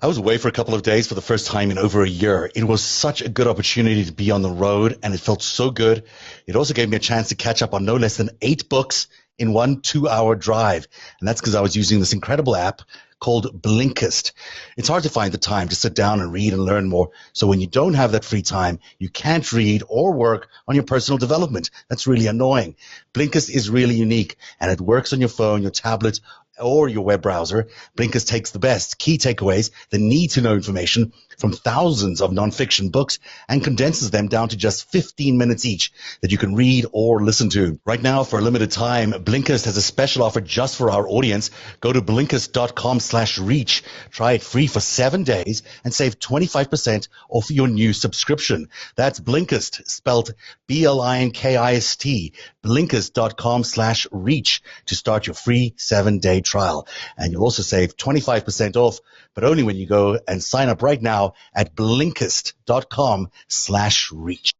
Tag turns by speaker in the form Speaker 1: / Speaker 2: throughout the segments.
Speaker 1: I was away for a couple of days for the first time in over a year. It was such a good opportunity to be on the road, and it felt so good. It also gave me a chance to catch up on no less than 8 books in one 2 hour drive. And that's because I was using this incredible app called Blinkist. It's hard to find the time to sit down and read and learn more. So when you don't have that free time, you can't read or work on your personal development. That's really annoying. Blinkist is really unique, and it works on your phone, your tablet, or your web browser. Blinkist takes the best key takeaways, the need to know information from thousands of nonfiction books and condenses them down to just 15 minutes each that you can read or listen to. Right now, for a limited time, Blinkist has a special offer just for our audience. Go to blinkist.com/reach. Try it free for 7 days and save 25% off your new subscription. That's Blinkist, spelled Blinkist, blinkist.com/reach to start your free 7-day trial. And you'll also save 25% off, but only when you go and sign up right now at blinkist.com/reach.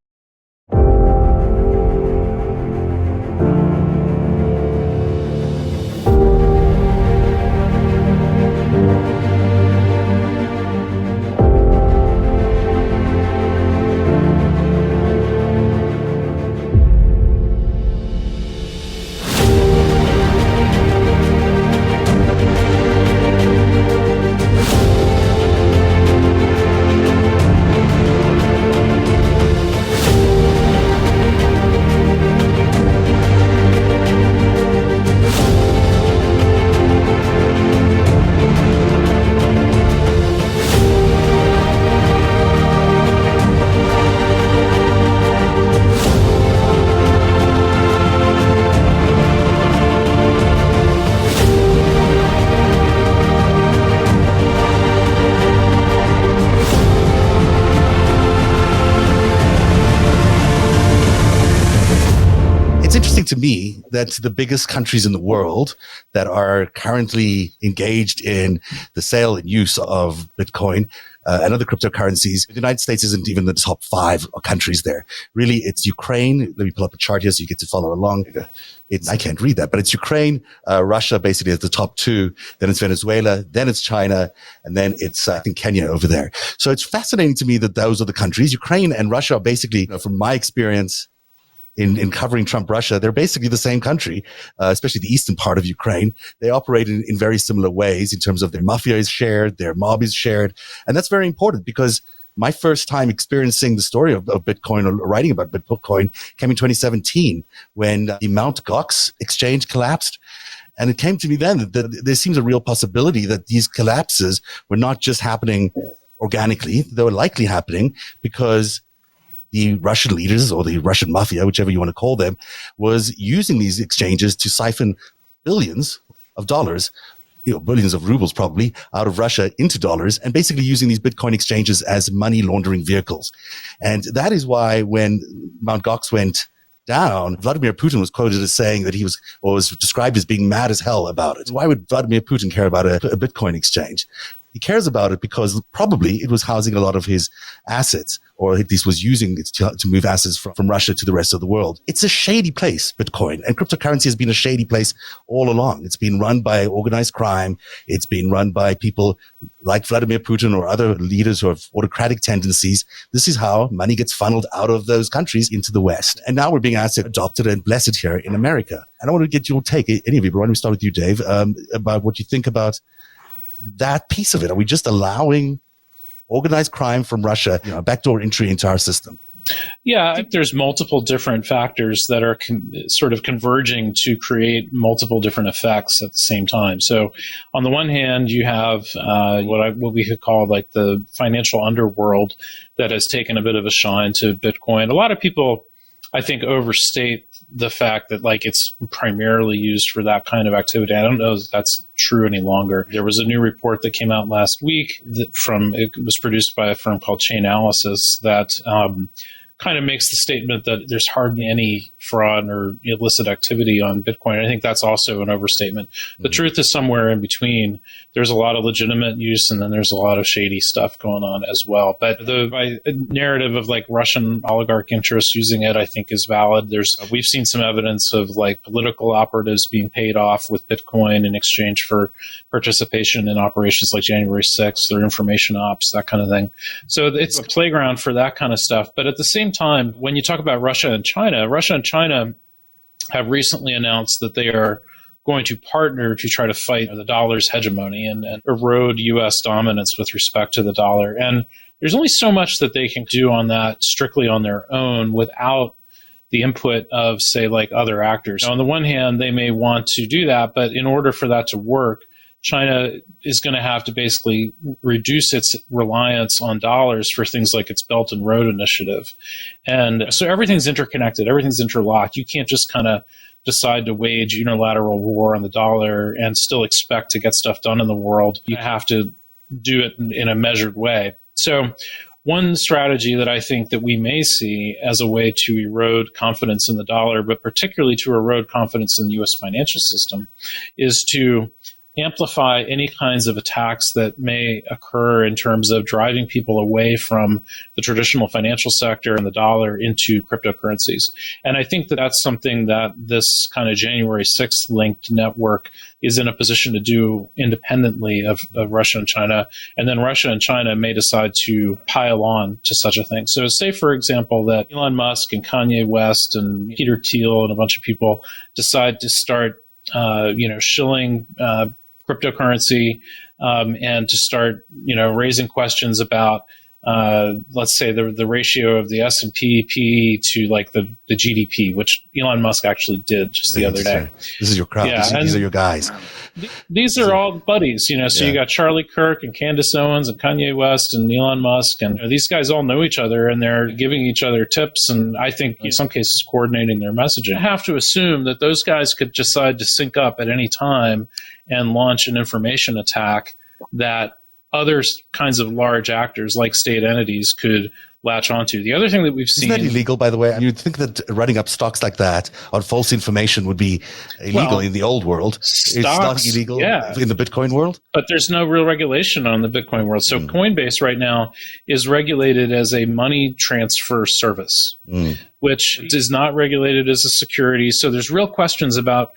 Speaker 1: It's interesting to me that the biggest countries in the world that are currently engaged in the sale and use of Bitcoin and other cryptocurrencies, the United States isn't even the top 5 countries there. Really, it's Ukraine. Let me pull up a chart here so you get to follow along. I can't read that, but it's Ukraine, Russia basically as the top 2. Then it's Venezuela, then it's China, and then it's, I think, Kenya over there. So it's fascinating to me that those are the countries. Ukraine and Russia are basically, from my experience, in covering Trump Russia, they're basically the same country, especially the eastern part of Ukraine. They operate in very similar ways in terms of their mafia is shared, their mob is shared. And that's very important because my first time experiencing the story of Bitcoin or writing about Bitcoin came in 2017 when the Mt. Gox exchange collapsed. And it came to me then that there seems a real possibility that these collapses were not just happening organically. They were likely happening because the Russian leaders or the Russian mafia, whichever you want to call them, was using these exchanges to siphon billions of dollars, billions of rubles probably, out of Russia into dollars, and basically using these Bitcoin exchanges as money laundering vehicles. And that is why when Mt. Gox went down, Vladimir Putin was quoted as saying that he was described as being mad as hell about it. Why would Vladimir Putin care about a Bitcoin exchange? He cares about it because probably it was housing a lot of his assets, or at least was using it to move assets from Russia to the rest of the world. It's a shady place, Bitcoin, and cryptocurrency has been a shady place all along. It's been run by organized crime. It's been run by people like Vladimir Putin or other leaders who have autocratic tendencies. This is how money gets funneled out of those countries into the West. And now we're being asked to adopt it and bless it here in America. And I want to get your take, any of you, but why don't we start with you, Dave, about what you think about that piece of it. Are we just allowing organized crime from Russia, backdoor entry into our system?
Speaker 2: Yeah, I think there's multiple different factors that are sort of converging to create multiple different effects at the same time. So on the one hand, you have what we could call like the financial underworld that has taken a bit of a shine to Bitcoin. A lot of people, I think, overstate the fact that like it's primarily used for that kind of activity. I don't know if that's true any longer. There was a new report that came out last week it was produced by a firm called Chainalysis that kind of makes the statement that there's hardly any fraud or illicit activity on Bitcoin. I think that's also an overstatement. The truth is somewhere in between. There's a lot of legitimate use, and then there's a lot of shady stuff going on as well. But the narrative of like Russian oligarch interests using it, I think, is valid. We've seen some evidence of like political operatives being paid off with Bitcoin in exchange for participation in operations like January 6th or information ops, that kind of thing. So it's a playground for that kind of stuff. But at the same time, when you talk about Russia and China have recently announced that they are going to partner to try to fight the dollar's hegemony and erode U.S. dominance with respect to the dollar. And there's only so much that they can do on that strictly on their own without the input of, say, like other actors. Now, on the one hand, they may want to do that, but in order for that to work, China is going to have to basically reduce its reliance on dollars for things like its Belt and Road Initiative. And so everything's interconnected, everything's interlocked. You can't just kind of decide to wage unilateral war on the dollar and still expect to get stuff done in the world. You have to do it in a measured way. So one strategy that I think that we may see as a way to erode confidence in the dollar, but particularly to erode confidence in the U.S. financial system, is to amplify any kinds of attacks that may occur in terms of driving people away from the traditional financial sector and the dollar into cryptocurrencies. And I think that that's something that this kind of January 6th linked network is in a position to do independently of Russia and China. And then Russia and China may decide to pile on to such a thing. So say, for example, that Elon Musk and Kanye West and Peter Thiel and a bunch of people decide to start shilling cryptocurrency and to start, raising questions about, let's say, the ratio of the S&P PE to like the GDP, which Elon Musk actually did just the other day.
Speaker 1: This is your crowd. Yeah, these are your guys.
Speaker 2: These are all buddies, so you got Charlie Kirk and Candace Owens and Kanye West and Elon Musk, and these guys all know each other and they're giving each other tips, and I think in some cases coordinating their messaging. I have to assume that those guys could decide to sync up at any time and launch an information attack that other kinds of large actors like state entities could latch onto. The other thing that we've seen...
Speaker 1: Isn't that illegal, by the way? You'd think that running up stocks like that on false information would be illegal in the old world. It's not illegal in the Bitcoin world?
Speaker 2: But there's no real regulation on the Bitcoin world. So Coinbase right now is regulated as a money transfer service, which is not regulated as a security. So there's real questions about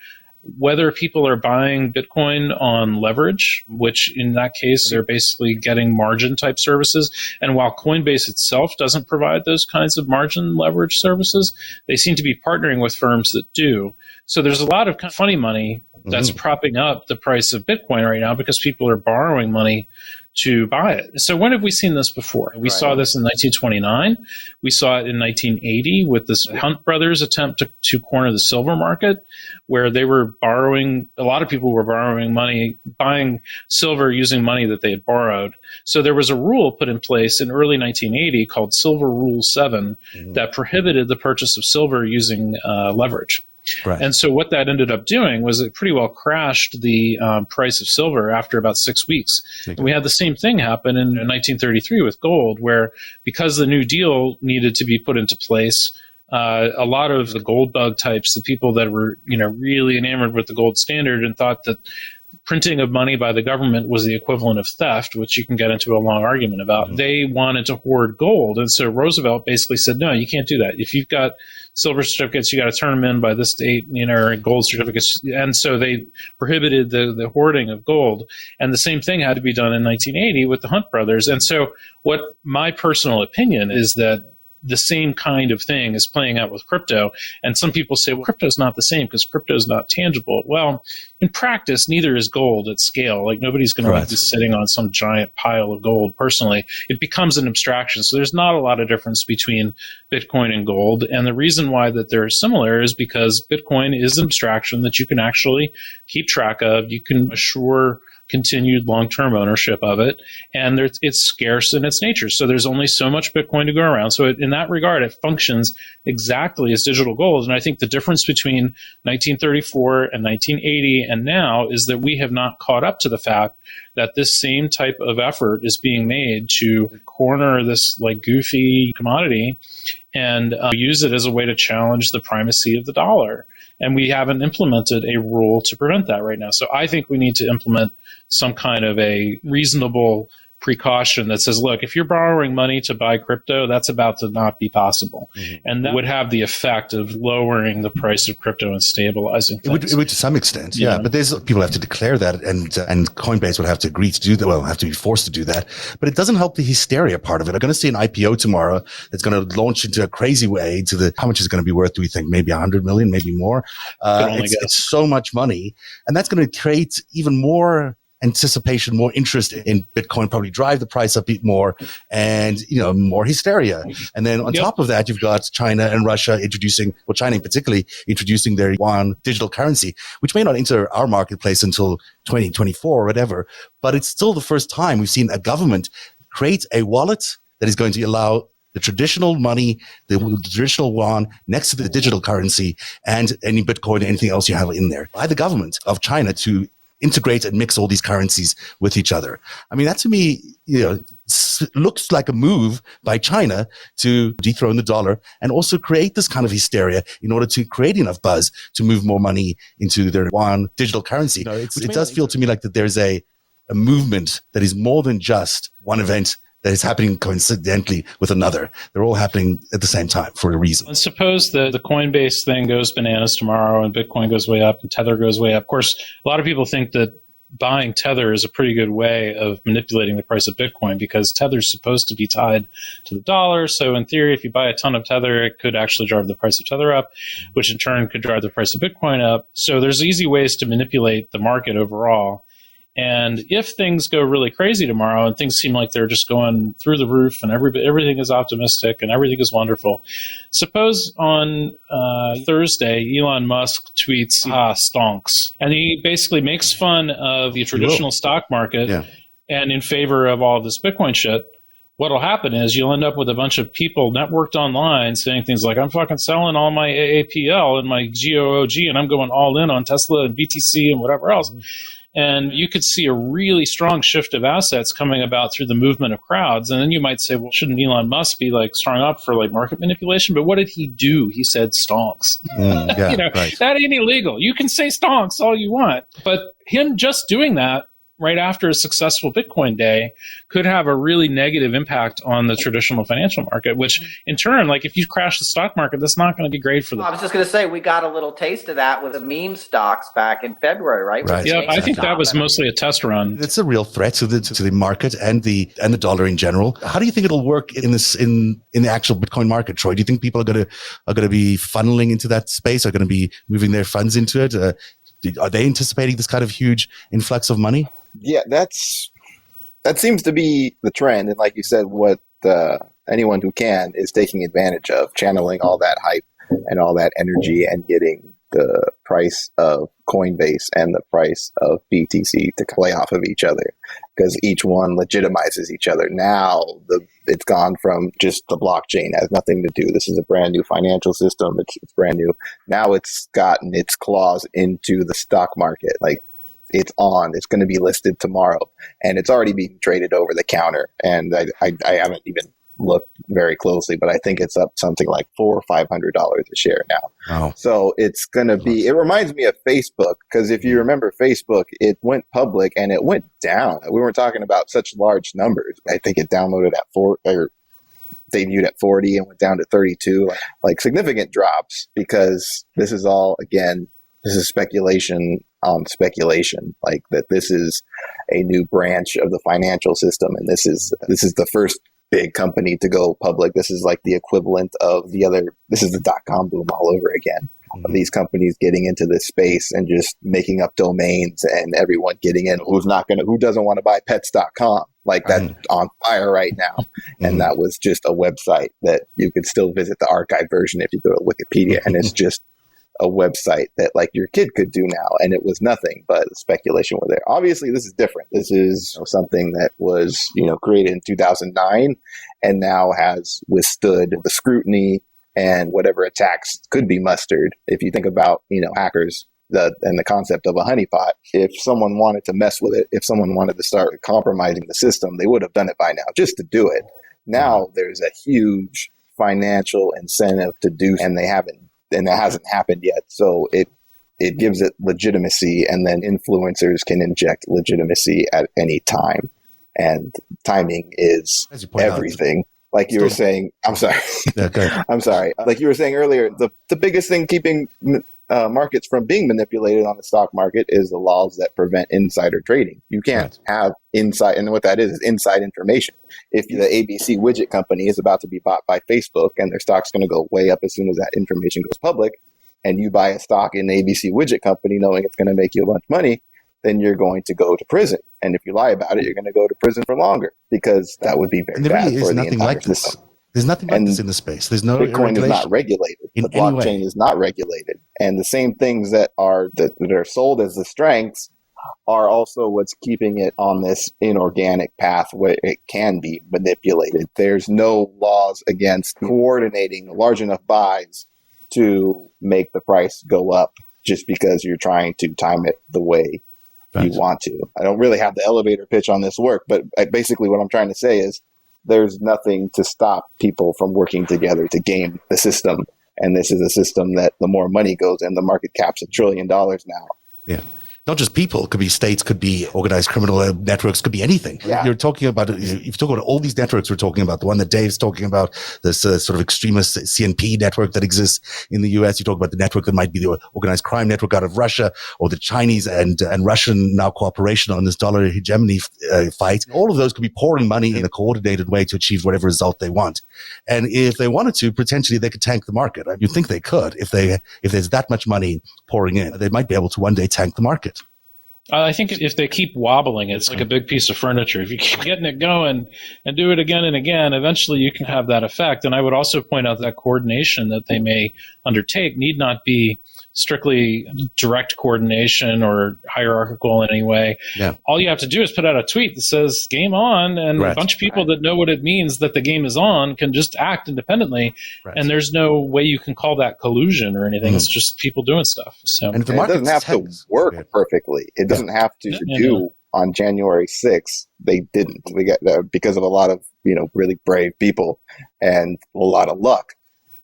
Speaker 2: whether people are buying Bitcoin on leverage, which in that case, they're basically getting margin type services. And while Coinbase itself doesn't provide those kinds of margin leverage services, they seem to be partnering with firms that do. So there's a lot of kind of funny money that's propping up the price of Bitcoin right now because people are borrowing money to buy it. So when have we seen this before? We saw this in 1929. We saw it in 1980 with this Hunt brothers attempt to corner the silver market, where they were borrowing, a lot of people were borrowing money, buying silver using money that they had borrowed. So there was a rule put in place in early 1980 called Silver Rule 7 that prohibited the purchase of silver using leverage. Right. And so what that ended up doing was it pretty well crashed the price of silver after about 6 weeks. And we had the same thing happen in 1933 with gold, where because the New Deal needed to be put into place, a lot of the gold bug types, the people that were really enamored with the gold standard and thought that printing of money by the government was the equivalent of theft, which you can get into a long argument about. They wanted to hoard gold. And so Roosevelt basically said, no, you can't do that. If you've got silver certificates, you got to turn them in by this date, or gold certificates. And so they prohibited the hoarding of gold. And the same thing had to be done in 1980 with the Hunt brothers. And so what my personal opinion is that the same kind of thing is playing out with crypto. And some people say, well, crypto is not the same because crypto is not tangible. Well, in practice, neither is gold at scale. Like nobody's going to be sitting on some giant pile of gold personally. It becomes an abstraction. So there's not a lot of difference between Bitcoin and gold. And the reason why that they're similar is because Bitcoin is an abstraction that you can actually keep track of. You can assure continued long-term ownership of it. And it's scarce in its nature. So there's only so much Bitcoin to go around. So in that regard, it functions exactly as digital gold. And I think the difference between 1934 and 1980 and now is that we have not caught up to the fact that this same type of effort is being made to corner this like goofy commodity and use it as a way to challenge the primacy of the dollar. And we haven't implemented a rule to prevent that right now. So I think we need to implement some kind of a reasonable precaution that says, look, if you're borrowing money to buy crypto, that's about to not be possible. And that would have the effect of lowering the price of crypto and stabilizing things.
Speaker 1: It would to some extent, yeah. But there's people have to declare that, and Coinbase would have to agree to do that. Well, have to be forced to do that. But it doesn't help the hysteria part of it. I'm going to see an IPO tomorrow that's going to launch into a crazy way to the, how much is it going to be worth, do we think? Maybe 100 million, maybe more. It's so much money. And that's going to create even more anticipation, more interest in Bitcoin, probably drive the price up a bit more, and more hysteria. And then on top of that, you've got China and Russia China in particular, introducing their yuan digital currency, which may not enter our marketplace until 2024 or whatever. But it's still the first time we've seen a government create a wallet that is going to allow the traditional money, the traditional yuan next to the digital currency and any Bitcoin, anything else you have in there, by the government of China to integrate and mix all these currencies with each other. I mean, that to me, looks like a move by China to dethrone the dollar and also create this kind of hysteria in order to create enough buzz to move more money into their yuan digital currency. It does feel to me like that there's a movement that is more than just one event that is happening coincidentally with another. They're all happening at the same time for a reason.
Speaker 2: And suppose the Coinbase thing goes bananas tomorrow and Bitcoin goes way up and Tether goes way up. Of course, a lot of people think that buying Tether is a pretty good way of manipulating the price of Bitcoin because Tether is supposed to be tied to the dollar. So in theory, if you buy a ton of Tether, it could actually drive the price of Tether up, which in turn could drive the price of Bitcoin up. So there's easy ways to manipulate the market overall. And if things go really crazy tomorrow and things seem like they're just going through the roof and everything is optimistic and everything is wonderful, suppose on Thursday, Elon Musk tweets, stonks. And he basically makes fun of the traditional stock market and in favor of all this Bitcoin shit. What'll happen is you'll end up with a bunch of people networked online saying things like, I'm fucking selling all my AAPL and my GOOG and I'm going all in on Tesla and BTC and whatever else. And you could see a really strong shift of assets coming about through the movement of crowds. And then you might say, well, shouldn't Elon Musk be like strong up for like market manipulation? But what did he do? He said stonks. That ain't illegal. You can say stonks all you want. But him just doing that right after a successful Bitcoin day could have a really negative impact on the traditional financial market, which in turn, like if you crash the stock market, that's not going to be great for them.
Speaker 3: I was just going to say, we got a little taste of that with the meme stocks back in February, right?
Speaker 2: Yeah, I think that was mostly a test run.
Speaker 1: It's a real threat to the market and the dollar in general. How do you think it'll work in the actual Bitcoin market, Troy? Do you think people are going to be funneling into that space? Are going to be moving their funds into it? Are they anticipating this kind of huge influx of money?
Speaker 4: Yeah, that seems to be the trend. And like you said, what anyone who can is taking advantage of, channeling all that hype and all that energy and getting the price of Coinbase and the price of BTC to play off of each other, because each one legitimizes each other. Now it's gone from just the blockchain has nothing to do. This is a brand new financial system. It's brand new. Now it's gotten its claws into the stock market. Like it's going to be listed tomorrow and it's already being traded over the counter. And I haven't even looked very closely, but I think it's up something like $400 or $500 a share now. Wow. So it's going to be, it reminds me of Facebook, because if you remember Facebook, it went public and it went down. We weren't talking about such large numbers. I think it downloaded at 4 or debuted at 40 and went down to 32, like significant drops, because this is all, again, this is speculation on speculation, like that this is a new branch of the financial system. And this is the first big company to go public. This is like the equivalent of this is the .com boom all over again. Of these companies getting into this space and just making up domains and everyone getting in who doesn't want to buy pets.com, like that's on fire right now. And that was just a website that you could still visit the archive version if you go to Wikipedia, and it's just a website that like your kid could do now, and it was nothing but speculation were there. Obviously, this is different. This is something that was, created in 2009 and now has withstood the scrutiny and whatever attacks could be mustered. If you think about, hackers and the concept of a honeypot, if someone wanted to mess with it, if someone wanted to start compromising the system, they would have done it by now just to do it. Now there's a huge financial incentive to do, and they haven't, and that hasn't happened yet. So it gives it legitimacy, and then influencers can inject legitimacy at any time. And timing is everything. Like you were saying, I'm sorry.
Speaker 1: Okay.
Speaker 4: I'm sorry. Like you were saying earlier, the biggest thing keeping markets from being manipulated on the stock market is the laws that prevent insider trading. You can't have inside, and what that is inside information. If the ABC widget company is about to be bought by Facebook and their stock's going to go way up as soon as that information goes public, and you buy a stock in the ABC widget company knowing it's going to make you a bunch of money, then you're going to go to prison. And if you lie about it, you're going to go to prison for longer, because that would be very bad for the entire system.
Speaker 1: There's nothing like this in the space. There's no
Speaker 4: Bitcoin
Speaker 1: regulation.
Speaker 4: is not regulated. The blockchain is not regulated. And the same things that are sold as the strengths are also what's keeping it on this inorganic path where it can be manipulated. There's no laws against coordinating large enough buys to make the price go up just because you're trying to time it the way you want to. I don't really have the elevator pitch on this work, but basically what I'm trying to say is there's nothing to stop people from working together to game the system. And this is a system that the more money goes in, the market cap's $1 trillion now.
Speaker 1: Yeah. Not just people, it could be states, could be organized criminal networks, could be anything. Yeah. You're talking about, if you talk about all these networks we're talking about, the one that Dave's talking about, this sort of extremist CNP network that exists in the US. You talk about the network that might be the organized crime network out of Russia, or the Chinese and Russian now cooperation on this dollar hegemony fight. All of those could be pouring money in a coordinated way to achieve whatever result they want. And if they wanted to, potentially they could tank the market. You'd think they could. If there's that much money pouring in, they might be able to one day tank the market.
Speaker 2: I think if they keep wobbling, it's like a big piece of furniture. If you keep getting it going and do it again and again, eventually you can have that effect. And I would also point out that coordination that they may undertake need not be strictly direct coordination or hierarchical in any way. Yeah. All you have to do is put out a tweet that says game on, and a bunch of people that know what it means that the game is on can just act independently. And there's no way you can call that collusion or anything. It's just people doing stuff. So
Speaker 4: and it doesn't have to work perfectly. It doesn't have to do on January 6th. They didn't. We got because of a lot of really brave people and a lot of luck.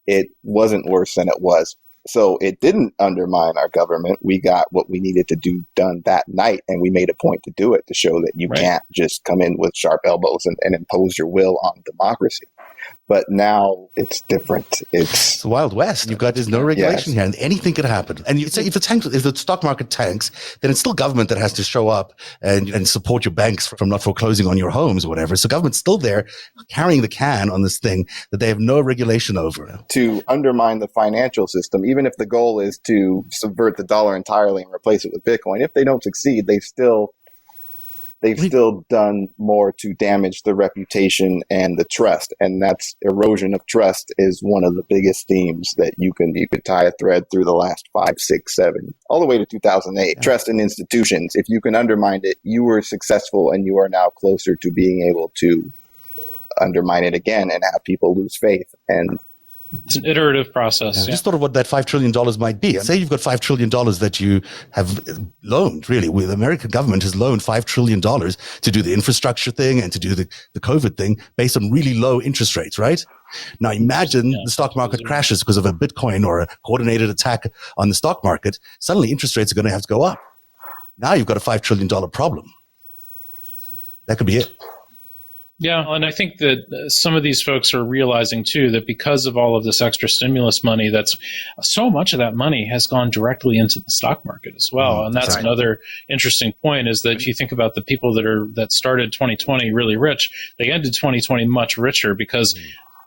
Speaker 4: It wasn't worse than it was. So it didn't undermine our government. We got what we needed to do done that night, and we made a point to do it to show that you can't just come in with sharp elbows and impose your will on democracy. But now it's different. It's
Speaker 1: the Wild West. There's no regulation here, and anything could happen. And you say if the stock market tanks, then it's still government that has to show up and support your banks from not foreclosing on your homes or whatever. So government's still there carrying the can on this thing that they have no regulation over.
Speaker 4: To undermine the financial system, even if the goal is to subvert the dollar entirely and replace it with Bitcoin, if they don't succeed, they've still done more to damage the reputation and the trust. And that's erosion of trust is one of the biggest themes that you could tie a thread through the last 5, 6, 7, all the way to 2008. Trust in institutions. If you can undermine it, you were successful, and you are now closer to being able to undermine it again and have people lose faith. And
Speaker 2: it's an iterative process.
Speaker 1: Just thought of what that $5 trillion might be. Say you've got $5 trillion that you have loaned, really. The American government has loaned $5 trillion to do the infrastructure thing and to do the COVID thing based on really low interest rates, right? Now imagine the stock market crashes because of a Bitcoin or a coordinated attack on the stock market. Suddenly interest rates are going to have to go up. Now you've got a $5 trillion problem. That could be it.
Speaker 2: Yeah, and I think that some of these folks are realizing, too, that because of all of this extra stimulus money, that's so much of that money has gone directly into the stock market as well. And that's another interesting point, is that if you think about the people that started 2020 really rich, they ended 2020 much richer because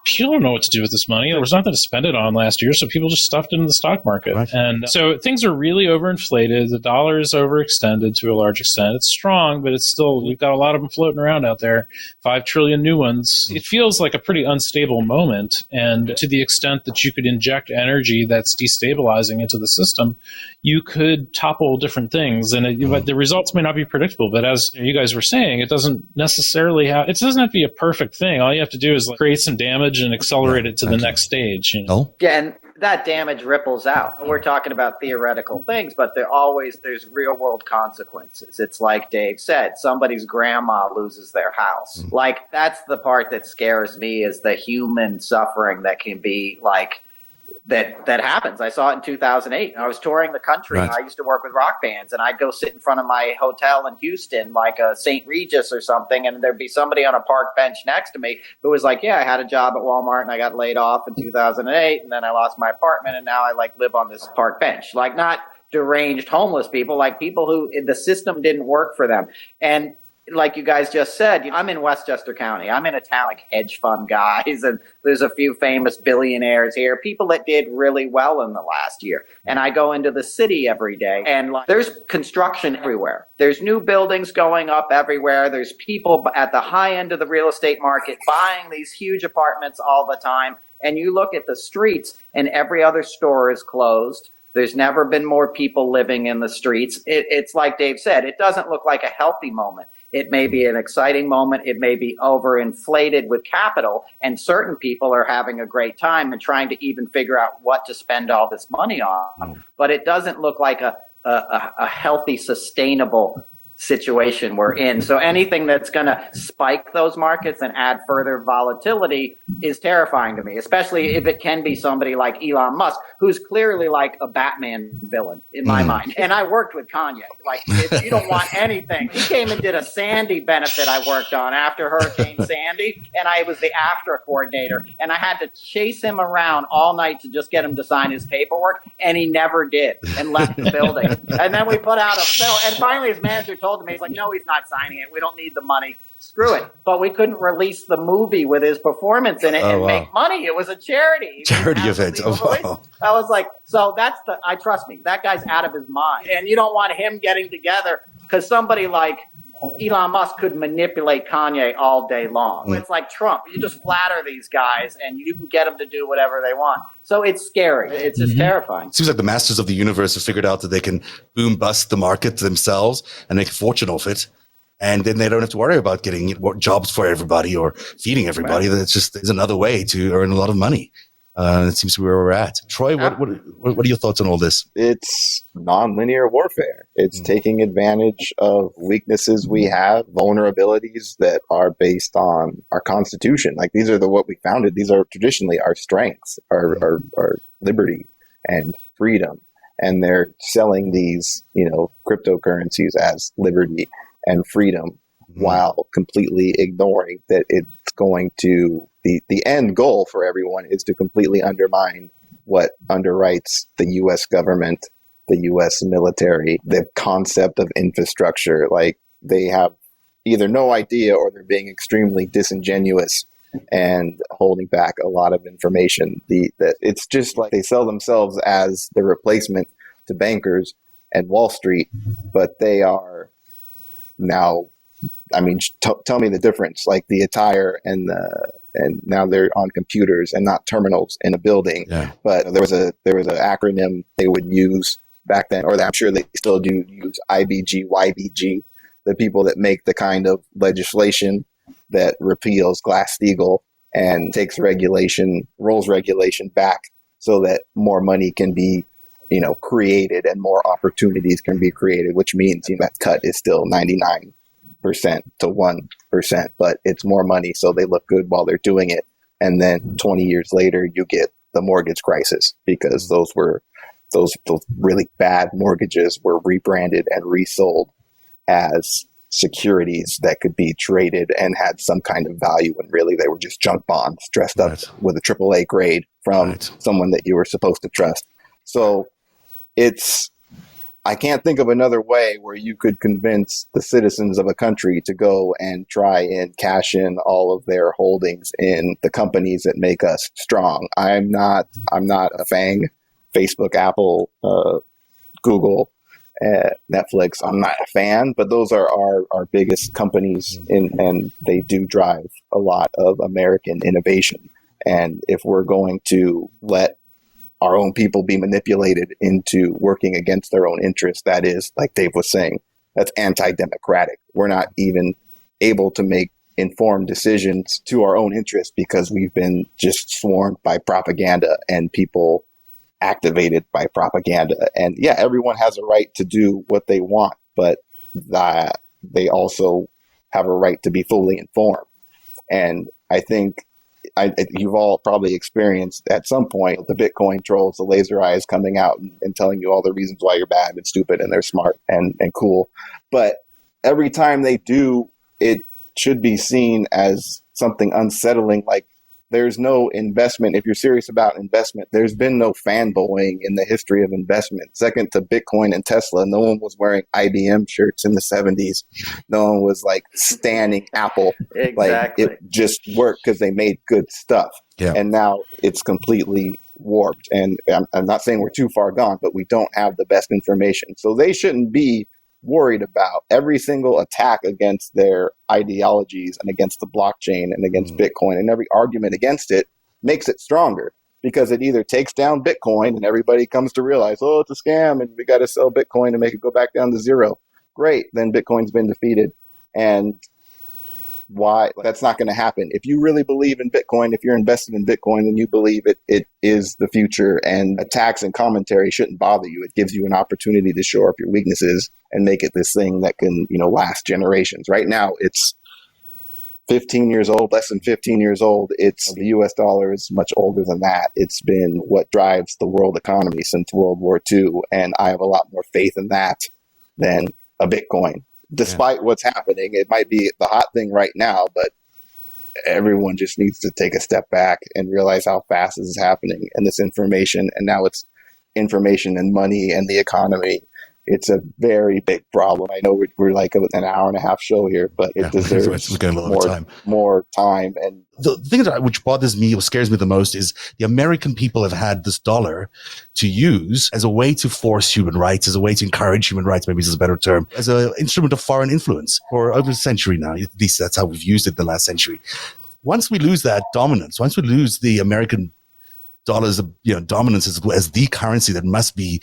Speaker 2: people don't know what to do with this money. There was nothing to spend it on last year, so people just stuffed it in the stock market.
Speaker 1: Right.
Speaker 2: And so things are really overinflated. The dollar is overextended to a large extent. It's strong, but it's still, we've got a lot of them floating around out there, 5 trillion new ones. It feels like a pretty unstable moment. And to the extent that you could inject energy that's destabilizing into the system, you could topple different things. And but the results may not be predictable, but as you guys were saying, it doesn't necessarily have, it doesn't have to be a perfect thing. All you have to do is create some damage and accelerate it to the next stage.
Speaker 3: Yeah, and that damage ripples out. We're talking about theoretical things, but there's real world consequences. It's like Dave said, somebody's grandma loses their house. Like, that's the part that scares me, is the human suffering that can be like, that happens. I saw it in 2008. I was touring the country.
Speaker 1: Right.
Speaker 3: I used to work with rock bands, and I'd go sit in front of my hotel in Houston, like a St. Regis or something, and there'd be somebody on a park bench next to me who was like, yeah, I had a job at Walmart and I got laid off in 2008, and then I lost my apartment, and now I live on this park bench. Like, not deranged homeless people, like people who the system didn't work for them. And like you guys just said, I'm in Westchester County. I'm in a town like hedge fund guys, and there's a few famous billionaires here, people that did really well in the last year. And I go into the city every day, and there's construction everywhere. There's new buildings going up everywhere. There's people at the high end of the real estate market buying these huge apartments all the time. And you look at the streets, and every other store is closed. There's never been more people living in the streets. It's like Dave said, it doesn't look like a healthy moment. It may be an exciting moment. It may be overinflated with capital, and certain people are having a great time and trying to even figure out what to spend all this money on. But it doesn't look like a healthy, sustainable situation we're in. So anything that's going to spike those markets and add further volatility is terrifying to me, especially if it can be somebody like Elon Musk, who's clearly like a Batman villain in my mind. And I worked with Kanye. Like, if you don't want anything, he came and did a Sandy benefit I worked on after Hurricane Sandy, and I was the after coordinator, and I had to chase him around all night to just get him to sign his paperwork, and he never did, and left the building. And then we put out a film, and finally his manager told me, he's like, no, he's not signing it. We don't need the money. Screw it. But we couldn't release the movie with his performance in it make money. It was a charity.
Speaker 1: Charity event. Wow.
Speaker 3: I was like, so trust me, that guy's out of his mind. And you don't want him getting together, because somebody like Elon Musk could manipulate Kanye all day long. It's like Trump. You just flatter these guys and you can get them to do whatever they want. So it's scary. It's just terrifying.
Speaker 1: It seems like the masters of the universe have figured out that they can boom bust the market themselves and make a fortune off it. And then they don't have to worry about getting jobs for everybody or feeding everybody. That's just is another way to earn a lot of money. It seems to be where we're at. Troy, what are your thoughts on all this?
Speaker 4: It's nonlinear warfare. It's taking advantage of weaknesses we have, vulnerabilities that are based on our Constitution. Like, these are what we founded. These are traditionally our strengths, our liberty and freedom. And they're selling these, cryptocurrencies as liberty and freedom, while completely ignoring that it's going to the end goal for everyone is to completely undermine what underwrites the U.S. government, the U.S. military, the concept of infrastructure. Like, they have either no idea or they're being extremely disingenuous and holding back a lot of information. That it's just like they sell themselves as the replacement to bankers and Wall Street, but they are now. I mean, tell me the difference. Like, the attire and now they're on computers and not terminals in a building. Yeah. But there was an acronym they would use back then, or I'm sure they still do use, IBG, YBG, the people that make the kind of legislation that repeals Glass-Steagall and rolls regulation back so that more money can be, created and more opportunities can be created, which means that cut is still 99% to 1%, but it's more money, so they look good while they're doing it. And then 20 years later, you get the mortgage crisis, because those really bad mortgages were rebranded and resold as securities that could be traded and had some kind of value, when really they were just junk bonds dressed up with a AAA grade from someone that you were supposed to trust. So I can't think of another way where you could convince the citizens of a country to go and try and cash in all of their holdings in the companies that make us strong. I'm not a FANG, Facebook, Apple, Google, Netflix. I'm not a fan, but those are our biggest companies and they do drive a lot of American innovation. And if we're going to let our own people be manipulated into working against their own interests, that is, like Dave was saying, that's anti-democratic. We're not even able to make informed decisions to our own interests because we've been just swarmed by propaganda and people activated by propaganda. And yeah, everyone has a right to do what they want, but they also have a right to be fully informed. And I think you've all probably experienced at some point the Bitcoin trolls, the laser eyes coming out and telling you all the reasons why you're bad and stupid and they're smart and cool. But every time they do, it should be seen as something unsettling. Like, there's no investment. If you're serious about investment, there's been no fanboying in the history of investment. Second to Bitcoin and Tesla, no one was wearing IBM shirts in the 70s. No one was like standing Apple.
Speaker 3: Exactly.
Speaker 4: Like, it just worked because they made good stuff.
Speaker 1: Yeah.
Speaker 4: And now it's completely warped. And I'm not saying we're too far gone, but we don't have the best information. So they shouldn't be worried about every single attack against their ideologies and against the blockchain and against Bitcoin, and every argument against it makes it stronger because it either takes down Bitcoin and everybody comes to realize, oh, it's a scam and we got to sell Bitcoin and make it go back down to zero. Great. Then Bitcoin's been defeated. And why? That's not going to happen. If you really believe in Bitcoin, if you're invested in Bitcoin, then you believe it is the future, and attacks and commentary shouldn't bother you. It gives you an opportunity to shore up your weaknesses and make it this thing that can, last generations. Right now, it's 15 years old, less than 15 years old. It's the US dollar is much older than that. It's been what drives the world economy since World War II. And I have a lot more faith in that than a Bitcoin. Despite what's happening, it might be the hot thing right now, but everyone just needs to take a step back and realize how fast this is happening and this information. And now it's information and money and the economy. It's a very big problem. I know we're like an hour and a half show here, but it deserves more time. And
Speaker 1: the thing which bothers me or scares me the most is the American people have had this dollar to use as a way to force human rights, as a way to encourage human rights, maybe this is a better term, as an instrument of foreign influence for over a century now. At least that's how we've used it the last century. Once we lose that dominance, once we lose the American dollars, dominance as the currency that must be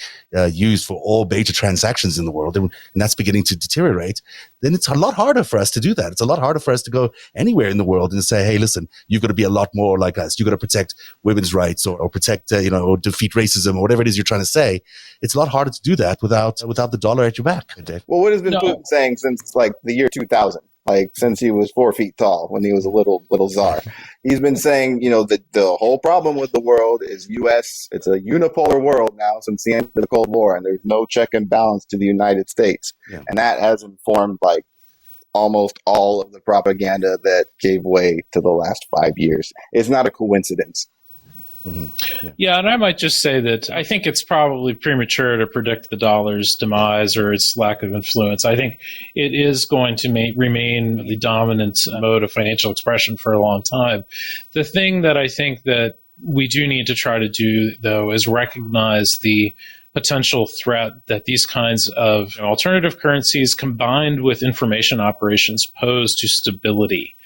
Speaker 1: used for all major transactions in the world, and that's beginning to deteriorate, then it's a lot harder for us to do that. It's a lot harder for us to go anywhere in the world and say, hey, listen, you've got to be a lot more like us. You've got to protect women's rights or protect, or defeat racism or whatever it is you're trying to say. It's a lot harder to do that without the dollar at your back, Dave.
Speaker 4: Well, what has been Putin saying since like the year 2000? Like since he was 4 feet tall when he was a little czar. He's been saying, that the whole problem with the world is U.S. It's a unipolar world now since the end of the Cold War, and there's no check and balance to the United States. Yeah. And that has informed like almost all of the propaganda that gave way to the last 5 years. It's not a coincidence.
Speaker 2: Mm-hmm. Yeah, and I might just say that I think it's probably premature to predict the dollar's demise or its lack of influence. I think it is going to remain the dominant mode of financial expression for a long time. The thing that I think that we do need to try to do, though, is recognize the potential threat that these kinds of alternative currencies combined with information operations pose to stability.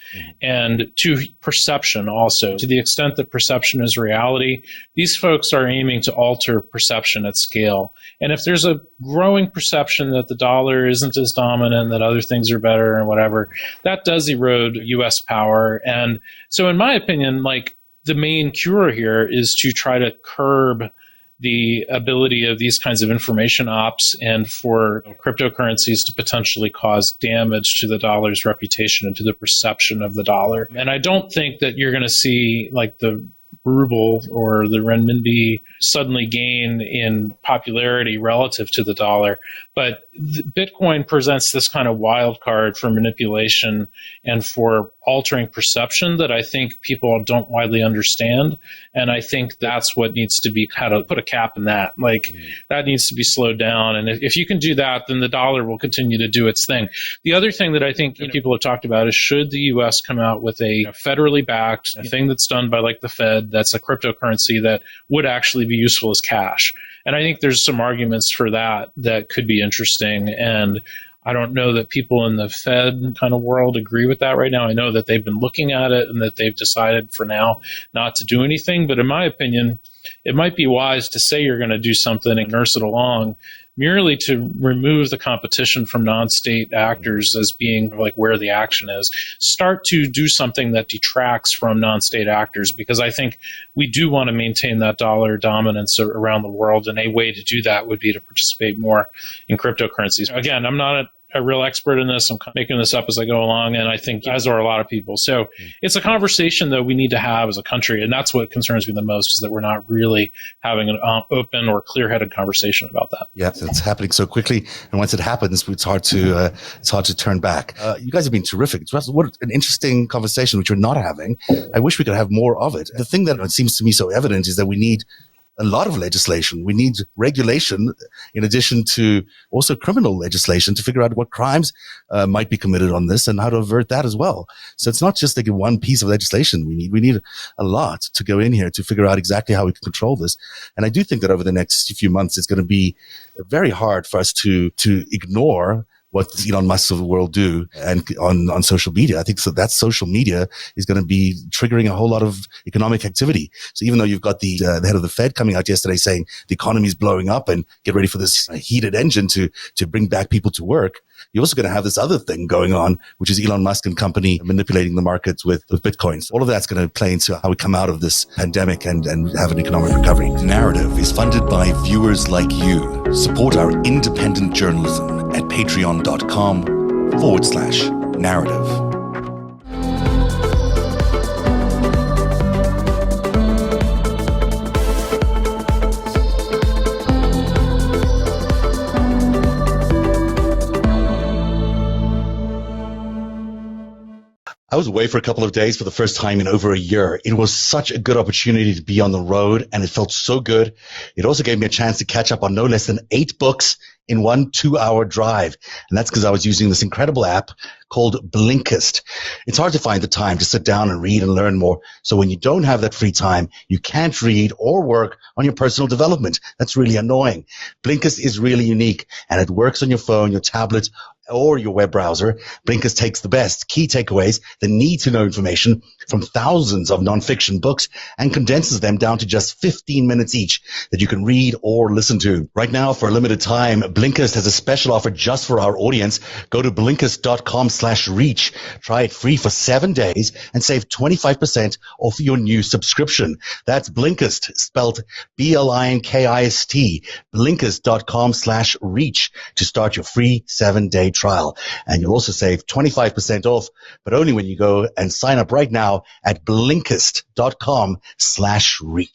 Speaker 2: And to perception also. To the extent that perception is reality, these folks are aiming to alter perception at scale. And if there's a growing perception that the dollar isn't as dominant, that other things are better and whatever, that does erode U.S. power. And so in my opinion, like the main cure here is to try to curb the ability of these kinds of information ops and for cryptocurrencies to potentially cause damage to the dollar's reputation and to the perception of the dollar. And I don't think that you're going to see like the ruble or the renminbi suddenly gain in popularity relative to the dollar. But Bitcoin presents this kind of wild card for manipulation and for altering perception that I think people don't widely understand. And I think that's what needs to be how to put a cap in that. Like that needs to be slowed down. And if you can do that, then the dollar will continue to do its thing. The other thing that I think people have talked about is should the U.S. come out with a federally backed thing that's done by like the Fed, that's a cryptocurrency that would actually be useful as cash. And I think there's some arguments for that could be interesting. And I don't know that people in the Fed kind of world agree with that right now. I know that they've been looking at it and that they've decided for now not to do anything. But in my opinion, it might be wise to say you're going to do something and nurse it along merely to remove the competition from non-state actors as being like where the action is. Start to do something that detracts from non-state actors, because I think we do want to maintain that dollar dominance around the world. And a way to do that would be to participate more in cryptocurrencies. Again, I'm not a real expert in this. I'm making this up as I go along, and I think as are a lot of people. So it's a conversation that we need to have as a country, and that's what concerns me the most, is that we're not really having an open or clear-headed conversation about that.
Speaker 1: Yeah, it's happening so quickly, and once it happens, it's hard to turn back. You guys have been terrific. What an interesting conversation, which we're not having. I wish we could have more of it. The thing that seems to me so evident is that we need a lot of legislation. We need regulation in addition to also criminal legislation to figure out what crimes might be committed on this and how to avert that as well. So it's not just like one piece of legislation we need a lot to go in here to figure out exactly how we can control this. And I do think that over the next few months, it's going to be very hard for us to ignore what Elon Musk of the world do and on social media. I think so that social media is going to be triggering a whole lot of economic activity. So even though you've got the head of the Fed coming out yesterday saying the economy is blowing up and get ready for this heated engine to bring back people to work, you're also going to have this other thing going on, which is Elon Musk and company manipulating the markets with Bitcoins. All of that's going to play into how we come out of this pandemic and have an economic recovery. Narrative is funded by viewers like you. Support our independent journalism at patreon.com/narrative. I was away for a couple of days for the first time in over a year. It was such a good opportunity to be on the road, and it felt so good. It also gave me a chance to catch up on no less than 8 books in 1 2-hour drive. And that's because I was using this incredible app called Blinkist. It's hard to find the time to sit down and read and learn more. So when you don't have that free time, you can't read or work on your personal development. That's really annoying. Blinkist is really unique, and it works on your phone, your tablet, or your web browser. Blinkist takes the best key takeaways, the need-to-know information from thousands of nonfiction books and condenses them down to just 15 minutes each that you can read or listen to. Right now, for a limited time, Blinkist has a special offer just for our audience. Go to Blinkist.com/reach. Try it free for 7 days and save 25% off your new subscription. That's Blinkist, spelled Blinkist. Blinkist.com/reach to start your free 7-day trial. And you'll also save 25% off, but only when you go and sign up right now at Blinkist.com/reach.